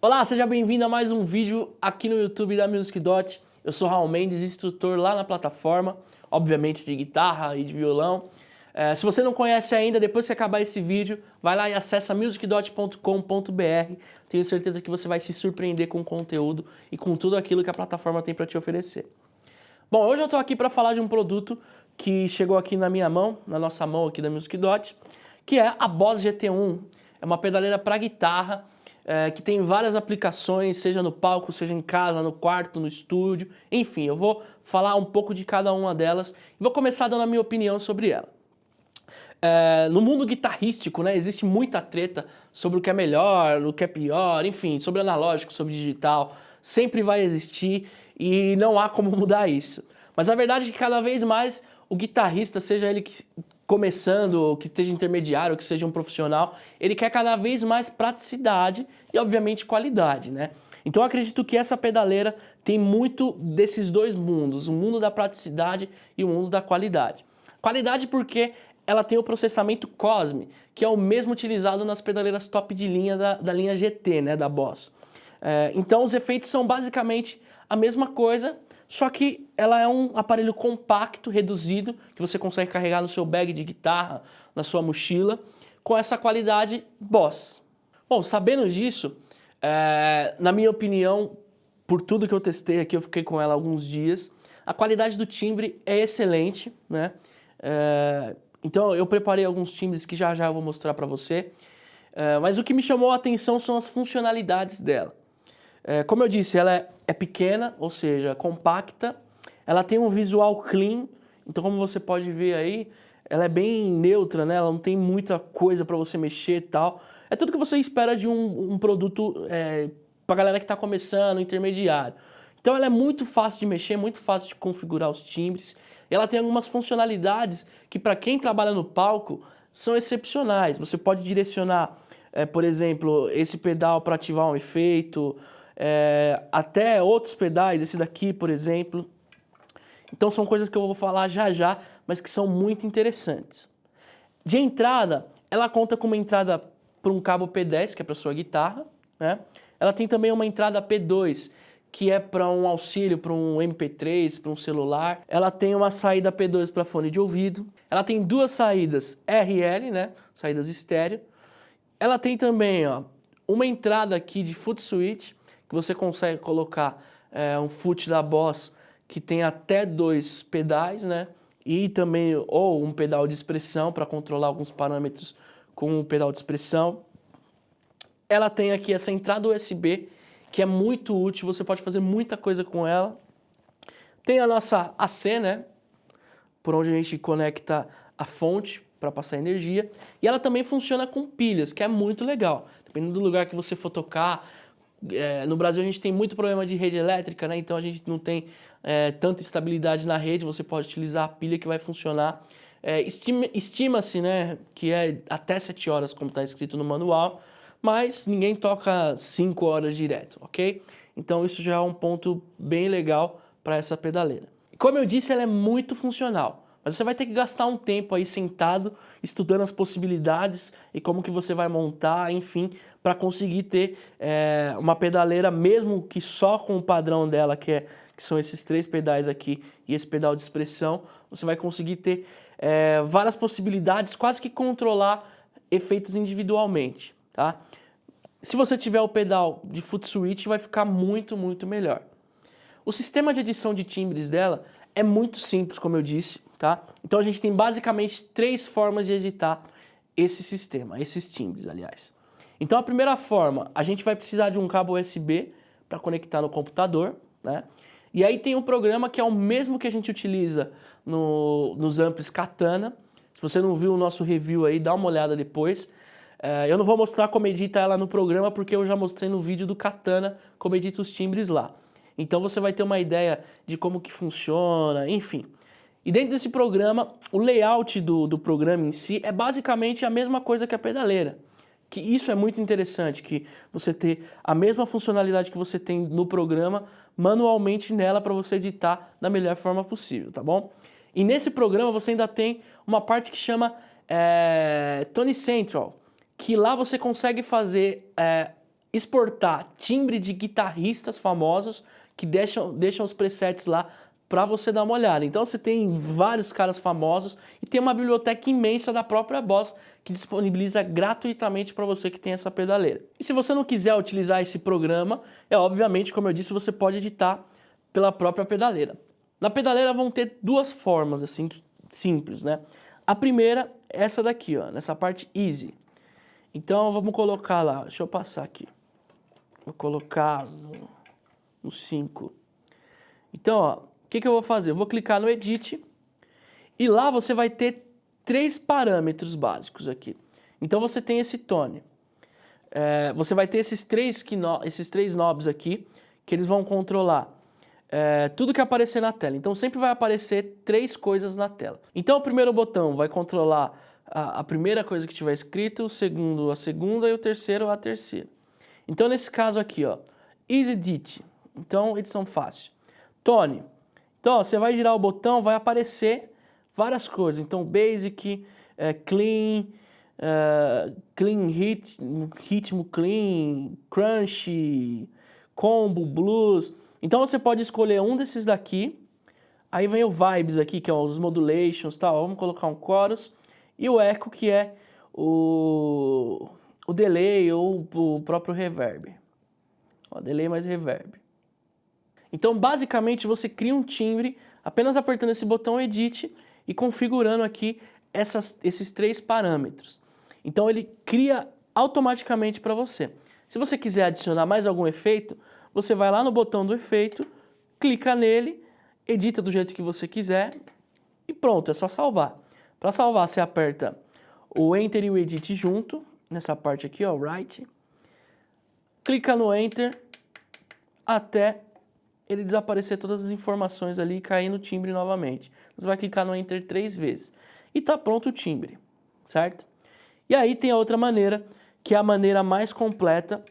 Olá, seja bem-vindo a mais um vídeo aqui no YouTube da Music Dot. Eu sou Raul Mendes, instrutor lá na plataforma, obviamente de guitarra e de violão. Se você não conhece ainda, depois que acabar esse vídeo, vai lá e acessa musicdot.com.br. Tenho certeza que você vai se surpreender com o conteúdo e com tudo aquilo que a plataforma tem para te oferecer. Bom, hoje eu estou aqui para falar de um produto que chegou aqui na minha mão, na nossa mão aqui da Music Dot, que é a Boss GT1. É uma pedaleira para guitarra, que tem várias aplicações, seja no palco, seja em casa, no quarto, no estúdio, enfim, eu vou falar um pouco de cada uma delas e vou começar dando a minha opinião sobre ela. No mundo guitarrístico, né, existe muita treta sobre o que é melhor, o que é pior, enfim, sobre analógico, sobre digital, sempre vai existir e não há como mudar isso. Mas a verdade é que cada vez mais o guitarrista, seja ele começando, que esteja intermediário, que seja um profissional, ele quer cada vez mais praticidade e, obviamente, qualidade, né? Então, eu acredito que essa pedaleira tem muito desses dois mundos, o mundo da praticidade e o mundo da qualidade. Qualidade porque ela tem o processamento COSME, que é o mesmo utilizado nas pedaleiras top de linha da linha GT, né, da Boss. Então, os efeitos são basicamente a mesma coisa, só que ela é um aparelho compacto, reduzido, que você consegue carregar no seu bag de guitarra, na sua mochila, com essa qualidade Boss. Bom, sabendo disso, na minha opinião, por tudo que eu testei aqui, eu fiquei com ela alguns dias, a qualidade do timbre é excelente, né? Então eu preparei alguns timbres que já eu vou mostrar para você, mas o que me chamou a atenção são as funcionalidades dela. Como eu disse, ela é pequena, ou seja, compacta, ela tem um visual clean, então como você pode ver aí, ela é bem neutra, né? Ela não tem muita coisa para você mexer e tal. É tudo que você espera de um produto para galera que está começando, intermediário. Então ela é muito fácil de mexer, muito fácil de configurar os timbres. Ela tem algumas funcionalidades que para quem trabalha no palco são excepcionais. Você pode direcionar, por exemplo, esse pedal para ativar um efeito, até outros pedais, esse daqui, por exemplo. Então são coisas que eu vou falar já, mas que são muito interessantes. De entrada, ela conta com uma entrada para um cabo P10, que é para sua guitarra, né? Ela tem também uma entrada P2, que é para um auxílio, para um MP3, para um celular. Ela tem uma saída P2 para fone de ouvido. Ela tem duas saídas RL, né? Saídas estéreo. Ela tem também, ó, uma entrada aqui de foot switch, que você consegue colocar um foot da Boss que tem até 2 pedais, né? E também ou um pedal de expressão para controlar alguns parâmetros com o pedal de expressão. Ela tem aqui essa entrada USB, que é muito útil, você pode fazer muita coisa com ela. Tem a nossa AC, né? Por onde a gente conecta a fonte para passar energia. E ela também funciona com pilhas, que é muito legal. Dependendo do lugar que você for tocar. No Brasil a gente tem muito problema de rede elétrica, né? Então a gente não tem tanta estabilidade na rede, você pode utilizar a pilha que vai funcionar. Estima-se, né, que é até 7 horas, como está escrito no manual, mas ninguém toca 5 horas direto, ok? Então isso já é um ponto bem legal para essa pedaleira. Como eu disse, ela é muito funcional. Mas você vai ter que gastar um tempo aí sentado, estudando as possibilidades e como que você vai montar, enfim, para conseguir ter uma pedaleira, mesmo que só com o padrão dela, que são esses 3 pedais aqui e esse pedal de expressão, você vai conseguir ter várias possibilidades, quase que controlar efeitos individualmente, tá? Se você tiver o pedal de foot switch, vai ficar muito, muito melhor. O sistema de edição de timbres dela é muito simples, como eu disse, tá? Então a gente tem basicamente 3 formas de editar esse sistema, esses timbres, aliás. Então a primeira forma, a gente vai precisar de um cabo USB para conectar no computador, né? E aí tem um programa que é o mesmo que a gente utiliza nos amplis Katana, Se você não viu o nosso review aí, dá uma olhada depois. Eu não vou mostrar como edita ela no programa, porque eu já mostrei no vídeo do Katana como edita os timbres lá. Então você vai ter uma ideia de como que funciona, enfim. E dentro desse programa, o layout do programa em si é basicamente a mesma coisa que a pedaleira. Que isso é muito interessante, que você ter a mesma funcionalidade que você tem no programa, manualmente nela para você editar da melhor forma possível, tá bom? E nesse programa você ainda tem uma parte que chama Tone Central, que lá você consegue fazer, exportar timbre de guitarristas famosos que deixam os presets lá para você dar uma olhada. Então você tem vários caras famosos e tem uma biblioteca imensa da própria Boss que disponibiliza gratuitamente para você que tem essa pedaleira. E se você não quiser utilizar esse programa, obviamente, como eu disse, você pode editar pela própria pedaleira. Na pedaleira vão ter duas formas assim simples, né? A primeira é essa daqui, ó, nessa parte Easy. Então vamos colocar lá, deixa eu passar aqui. Vou colocar no 5. Então, ó, o que eu vou fazer? Eu vou clicar no Edit e lá você vai ter 3 parâmetros básicos aqui. Então você tem esse tone. Você vai ter esses três knobs aqui, que eles vão controlar tudo que aparecer na tela. Então sempre vai aparecer 3 coisas na tela. Então o primeiro botão vai controlar a primeira coisa que tiver escrito, o segundo a segunda e o terceiro a terceira. Então nesse caso aqui, ó, Easy Edit. Então edição fácil. Tone. Então, ó, você vai girar o botão, vai aparecer várias coisas. Então, Basic, Clean, Clean Hit, Ritmo Clean, Crunch, Combo, Blues. Então, você pode escolher um desses daqui. Aí vem o Vibes aqui, que é os Modulations, tal. Vamos colocar um Chorus. E o Echo, que é o Delay ou o próprio Reverb. Ó, Delay mais Reverb. Então, basicamente, você cria um timbre apenas apertando esse botão Edit e configurando aqui esses 3 parâmetros. Então, ele cria automaticamente para você. Se você quiser adicionar mais algum efeito, você vai lá no botão do efeito, clica nele, edita do jeito que você quiser e pronto, é só salvar. Para salvar, você aperta o Enter e o Edit junto, nessa parte aqui, ó, Right. Clica no Enter até ele desaparecer todas as informações ali e cair no timbre novamente. Você vai clicar no Enter 3 vezes. E tá pronto o timbre, certo? E aí tem a outra maneira, que é a maneira mais completa,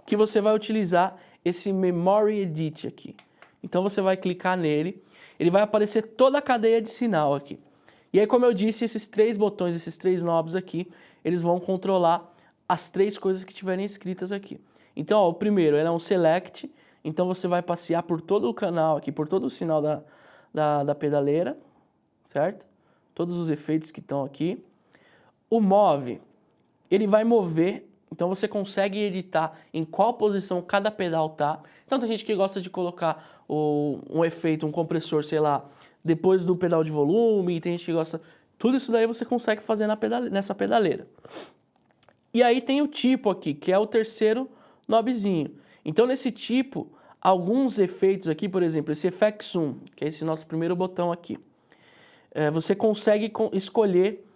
que você vai utilizar esse Memory Edit aqui. Então você vai clicar nele, ele vai aparecer toda a cadeia de sinal aqui. E aí, como eu disse, esses 3 botões, esses 3 knobs aqui, eles vão controlar as 3 coisas que tiverem escritas aqui. Então, ó, o primeiro ele é um Select. Então você vai passear por todo o canal aqui, por todo o sinal da pedaleira, certo? Todos os efeitos que estão aqui. O Move, ele vai mover, então você consegue editar em qual posição cada pedal tá. Então tem gente que gosta de colocar um efeito, um compressor, sei lá, depois do pedal de volume, tem gente que gosta... Tudo isso daí você consegue fazer nessa pedaleira. E aí tem o tipo aqui, que é o terceiro knobzinho. Então nesse tipo, alguns efeitos aqui, por exemplo, esse FX 1, que é esse nosso primeiro botão aqui, você consegue escolher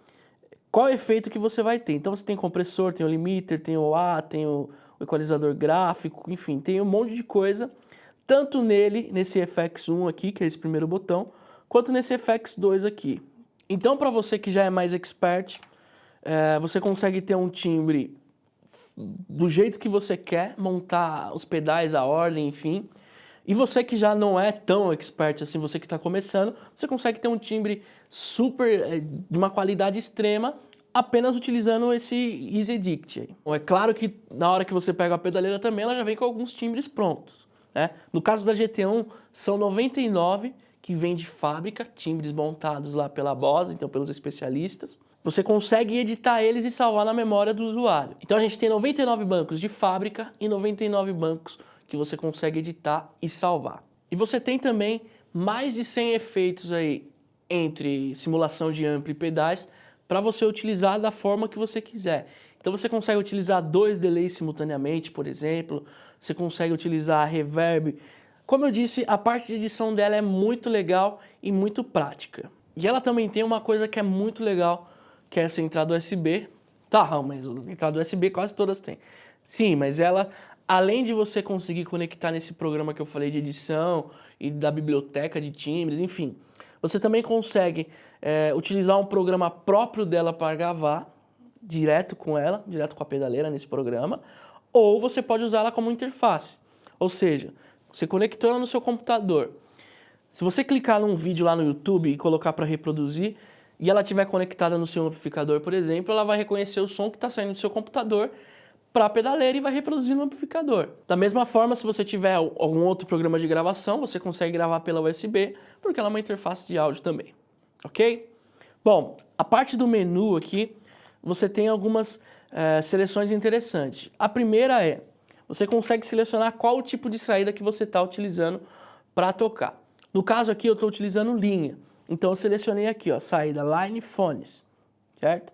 qual efeito que você vai ter. Então você tem compressor, tem o limiter, tem o A, tem o equalizador gráfico, enfim, tem um monte de coisa, tanto nesse FX 1 aqui, que é esse primeiro botão, quanto nesse FX 2 aqui. Então para você que já é mais expert, você consegue ter um timbre do jeito que você quer, montar os pedais, a ordem, enfim. E você que já não é tão expert assim, você que está começando, você consegue ter um timbre super, de uma qualidade extrema, apenas utilizando esse Easy Edit. É claro que na hora que você pega a pedaleira também, ela já vem com alguns timbres prontos, né? No caso da GT1, são 99 que vem de fábrica, timbres montados lá pela Boss, então pelos especialistas. Você consegue editar eles e salvar na memória do usuário. Então a gente tem 99 bancos de fábrica e 99 bancos que você consegue editar e salvar. E você tem também mais de 100 efeitos aí entre simulação de ampli e pedais para você utilizar da forma que você quiser. Então você consegue utilizar 2 delays simultaneamente, por exemplo. Você consegue utilizar reverb. Como eu disse, a parte de edição dela é muito legal e muito prática. E ela também tem uma coisa que é muito legal, que é essa entrada USB. Tá, mas a entrada USB quase todas têm. Sim, mas ela, além de você conseguir conectar nesse programa que eu falei de edição e da biblioteca de timbres, enfim, você também consegue utilizar um programa próprio dela para gravar direto com ela, direto com a pedaleira nesse programa, ou você pode usar ela como interface. Ou seja, você conectou ela no seu computador. Se você clicar num vídeo lá no YouTube e colocar para reproduzir, e ela estiver conectada no seu amplificador, por exemplo, ela vai reconhecer o som que está saindo do seu computador para a pedaleira e vai reproduzir no amplificador. Da mesma forma, se você tiver algum outro programa de gravação, você consegue gravar pela USB, porque ela é uma interface de áudio também, ok? Bom, a parte do menu aqui, você tem algumas seleções interessantes. A primeira é, você consegue selecionar qual o tipo de saída que você está utilizando para tocar. No caso aqui eu estou utilizando linha, então eu selecionei aqui, ó, saída Line Phones, certo?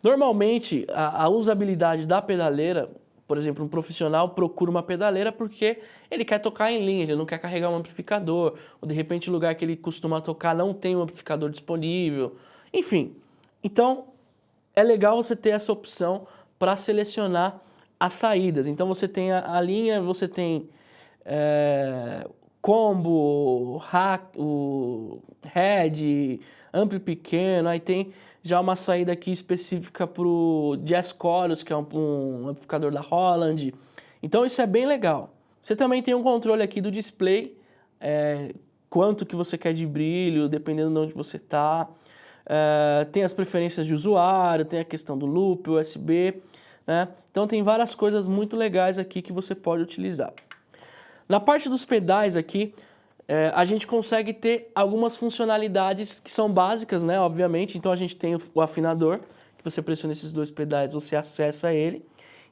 Normalmente a usabilidade da pedaleira, por exemplo, um profissional procura uma pedaleira porque ele quer tocar em linha, ele não quer carregar um amplificador, ou de repente o lugar que ele costuma tocar não tem um amplificador disponível, enfim. Então é legal você ter essa opção para selecionar as saídas. Então você tem a linha, você tem combo, o head, ampli pequeno, aí tem já uma saída aqui específica para o Jazz Chorus, que é um amplificador da Holland. Então isso é bem legal. Você também tem um controle aqui do display, quanto que você quer de brilho, dependendo de onde você está. Tem as preferências de usuário, tem a questão do loop, USB, né? Então tem várias coisas muito legais aqui que você pode utilizar. Na parte dos pedais aqui, a gente consegue ter algumas funcionalidades que são básicas, né? Obviamente, então a gente tem o afinador, que você pressiona esses dois pedais, você acessa ele.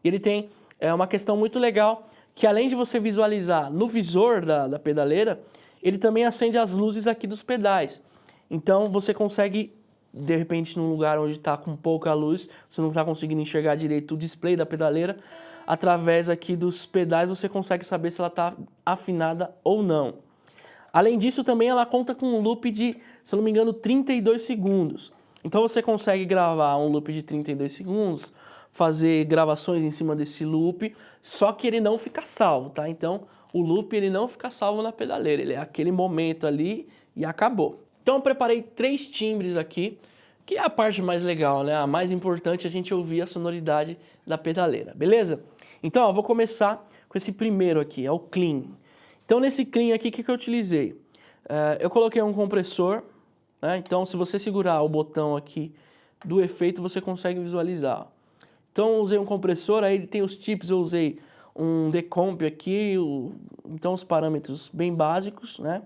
E ele tem uma questão muito legal, que além de você visualizar no visor da pedaleira, ele também acende as luzes aqui dos pedais. Então você consegue, de repente, num lugar onde está com pouca luz, você não está conseguindo enxergar direito o display da pedaleira, através aqui dos pedais você consegue saber se ela está afinada ou não. Além disso, também ela conta com um loop de, se eu não me engano, 32 segundos. Então você consegue gravar um loop de 32 segundos, fazer gravações em cima desse loop, só que ele não fica salvo, tá? Então o loop ele não fica salvo na pedaleira, ele é aquele momento ali e acabou. Então eu preparei 3 timbres aqui, que é a parte mais legal, né? A mais importante é a gente ouvir a sonoridade da pedaleira, beleza? Então, ó, vou começar com esse primeiro aqui, é o clean. Então, nesse clean aqui, o que eu utilizei? Eu coloquei um compressor, né? Então, se você segurar o botão aqui do efeito, você consegue visualizar. Então, eu usei um compressor, aí tem os tipos, eu usei um decomp aqui, então os parâmetros bem básicos, né?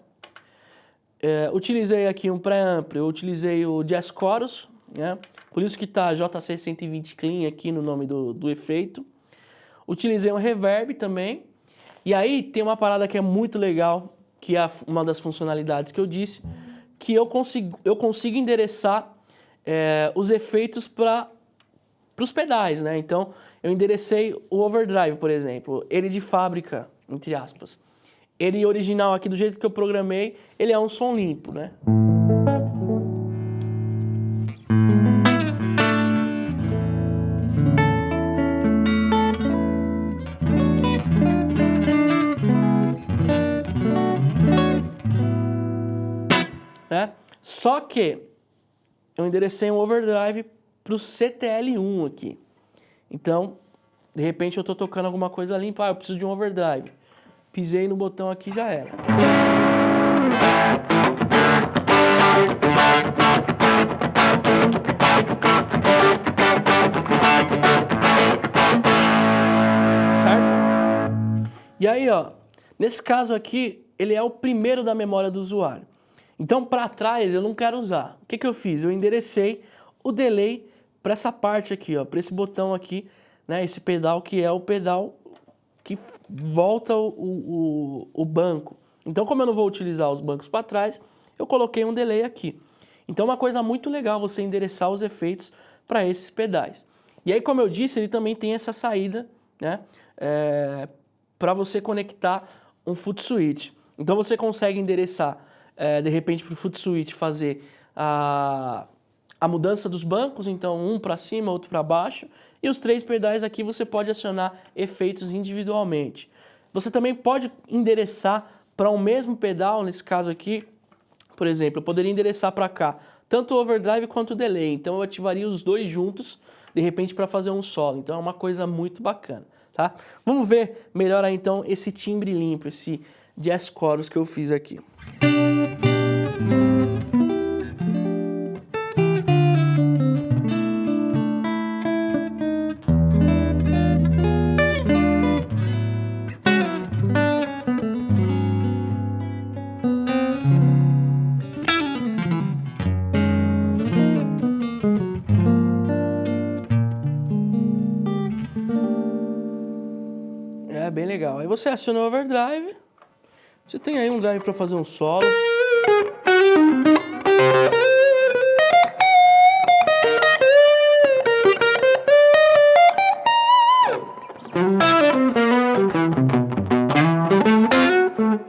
Utilizei aqui um preamp, eu utilizei o Jazz Chorus, né? Por isso que está JC120 Clean aqui no nome do efeito. Utilizei um reverb também. E aí tem uma parada que é muito legal, que é uma das funcionalidades que eu disse, que eu consigo endereçar os efeitos para os pedais, né? Então eu enderecei o overdrive, por exemplo, ele de fábrica, entre aspas. Ele original aqui, do jeito que eu programei, ele é um som limpo, né? Só que eu enderecei um overdrive para o CTL1 aqui. Então, de repente eu estou tocando alguma coisa limpa, eu preciso de um overdrive. Pisei no botão aqui, já era. Certo? E aí, ó, nesse caso aqui, ele é o primeiro da memória do usuário. Então, para trás, eu não quero usar. O que eu fiz? Eu enderecei o delay para essa parte aqui, ó, para esse botão aqui, né, esse pedal que é o pedal que volta o banco. Então, como eu não vou utilizar os bancos para trás, eu coloquei um delay aqui. Então, é uma coisa muito legal você endereçar os efeitos para esses pedais. E aí, como eu disse, ele também tem essa saída, né, para você conectar um foot switch. Então, você consegue endereçar, de repente, para o foot switch fazer a mudança dos bancos, então um para cima, outro para baixo, e os 3 pedais aqui você pode acionar efeitos individualmente. Você também pode endereçar para um mesmo pedal, nesse caso aqui, por exemplo, eu poderia endereçar para cá tanto o overdrive quanto o delay, então eu ativaria os dois juntos, de repente, para fazer um solo, então é uma coisa muito bacana, tá? Vamos ver melhor aí, então, esse timbre limpo, esse jazz chorus que eu fiz aqui. É bem legal. Aí você aciona o overdrive, você tem aí um drive para fazer um solo.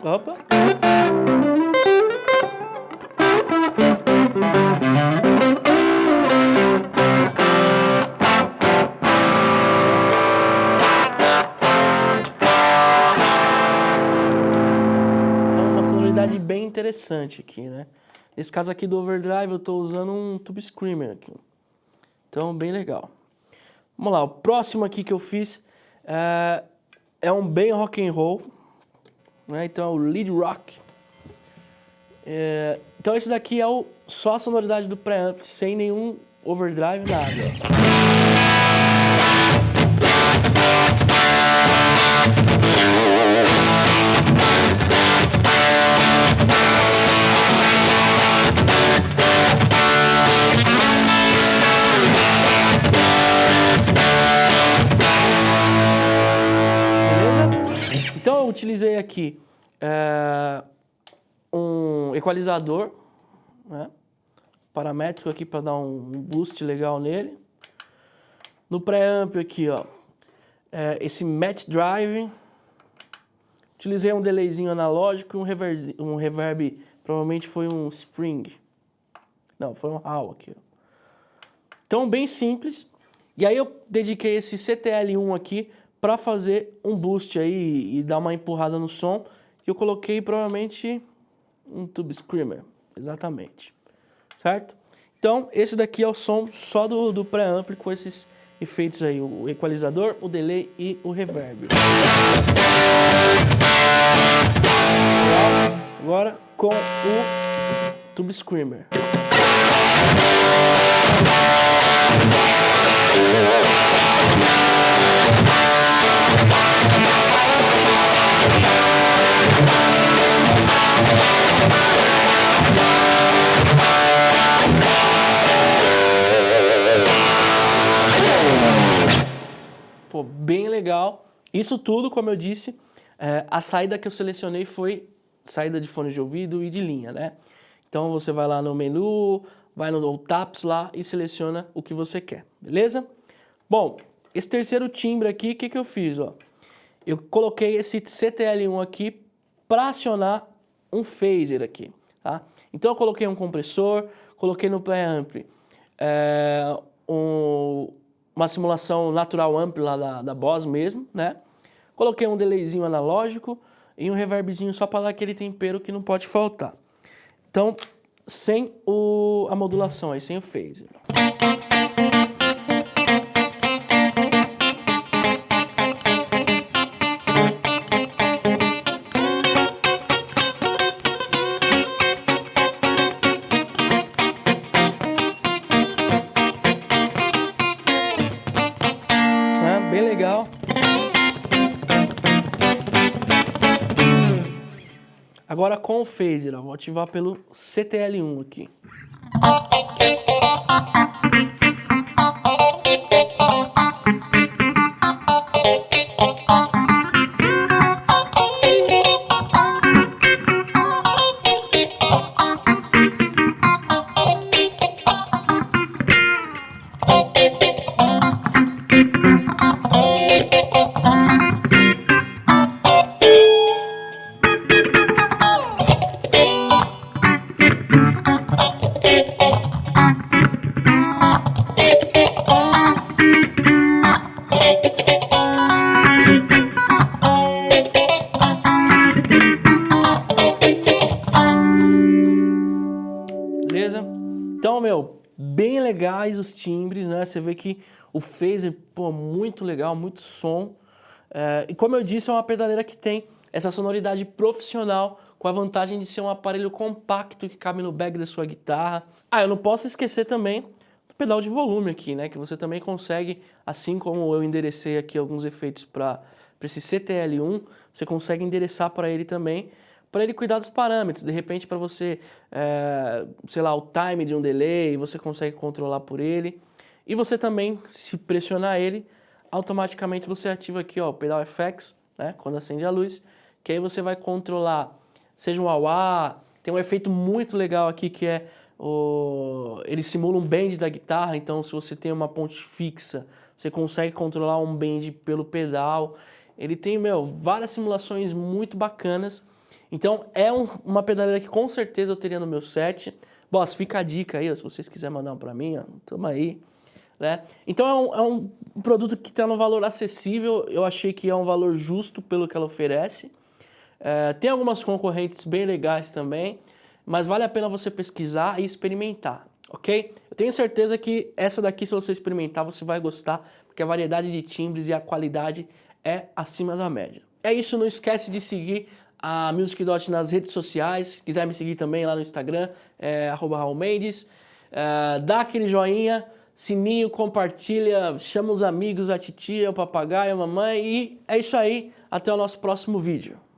Opa! Sonoridade bem interessante aqui, né? Nesse caso aqui do overdrive eu estou usando um Tube Screamer aqui. Então, bem legal. Vamos lá, o próximo aqui que eu fiz é um bem rock and roll, né? Então é o lead rock. Então esse daqui é só a sonoridade do preamp, sem nenhum overdrive, nada. Então eu utilizei aqui um equalizador, né, paramétrico aqui para dar um boost legal nele. No preamp aqui, ó, esse match drive. Utilizei um delayzinho analógico e um reverb, provavelmente foi um spring. Não, foi um hall aqui, ó. Então bem simples. E aí eu dediquei esse CTL1 aqui para fazer um boost aí e dar uma empurrada no som, que eu coloquei provavelmente um Tube Screamer, exatamente, certo? Então esse daqui é o som só do preamp com esses efeitos aí, o equalizador, o delay e o reverb. Legal? Agora com o Tube Screamer. Pô, bem legal. Isso tudo, como eu disse, a saída que eu selecionei foi saída de fone de ouvido e de linha, né? Então você vai lá no menu, vai no Taps lá e seleciona o que você quer, beleza? Bom, esse terceiro timbre aqui, o que eu fiz, ó? Eu coloquei esse CTL1 aqui para acionar um phaser aqui, tá? Então eu coloquei um compressor, coloquei no preamp uma simulação natural amp lá da Boss mesmo, né? Coloquei um delayzinho analógico e um reverbzinho só para dar aquele tempero que não pode faltar. Então, sem a modulação aí, sem o phaser. Bem legal. Agora com o phaser, ó, vou ativar pelo CTL1 aqui. simples, né? Você vê que o phaser, pô, muito legal, muito som. E como eu disse, é uma pedaleira que tem essa sonoridade profissional, com a vantagem de ser um aparelho compacto que cabe no bag da sua guitarra. Eu não posso esquecer também do pedal de volume aqui, né? Que você também consegue, assim como eu enderecei aqui alguns efeitos para esse CTL1, você consegue endereçar para ele também, para ele cuidar dos parâmetros. De repente, para você, sei lá, o time de um delay, você consegue controlar por ele. E você também, se pressionar ele, automaticamente você ativa aqui, ó, o pedal FX, né? Quando acende a luz, que aí você vai controlar, seja um wah-wah, tem um efeito muito legal aqui que é ele simula um bend da guitarra, então se você tem uma ponte fixa, você consegue controlar um bend pelo pedal. Ele tem, várias simulações muito bacanas. Então é uma pedaleira que com certeza eu teria no meu set. Boss, fica a dica aí, ó, se vocês quiserem mandar um pra mim, ó, tamo aí. Né? Então é um produto que está no valor acessível, eu achei que é um valor justo pelo que ela oferece. Tem algumas concorrentes bem legais também, mas vale a pena você pesquisar e experimentar, ok? Eu tenho certeza que essa daqui, se você experimentar, você vai gostar, porque a variedade de timbres e a qualidade é acima da média. É isso, não esquece de seguir a Music.Dot nas redes sociais, se quiser me seguir também lá no Instagram, @RaulMendes, dá aquele joinha, sininho, compartilha, chama os amigos, a titia, o papagaio, a mamãe e é isso aí, até o nosso próximo vídeo.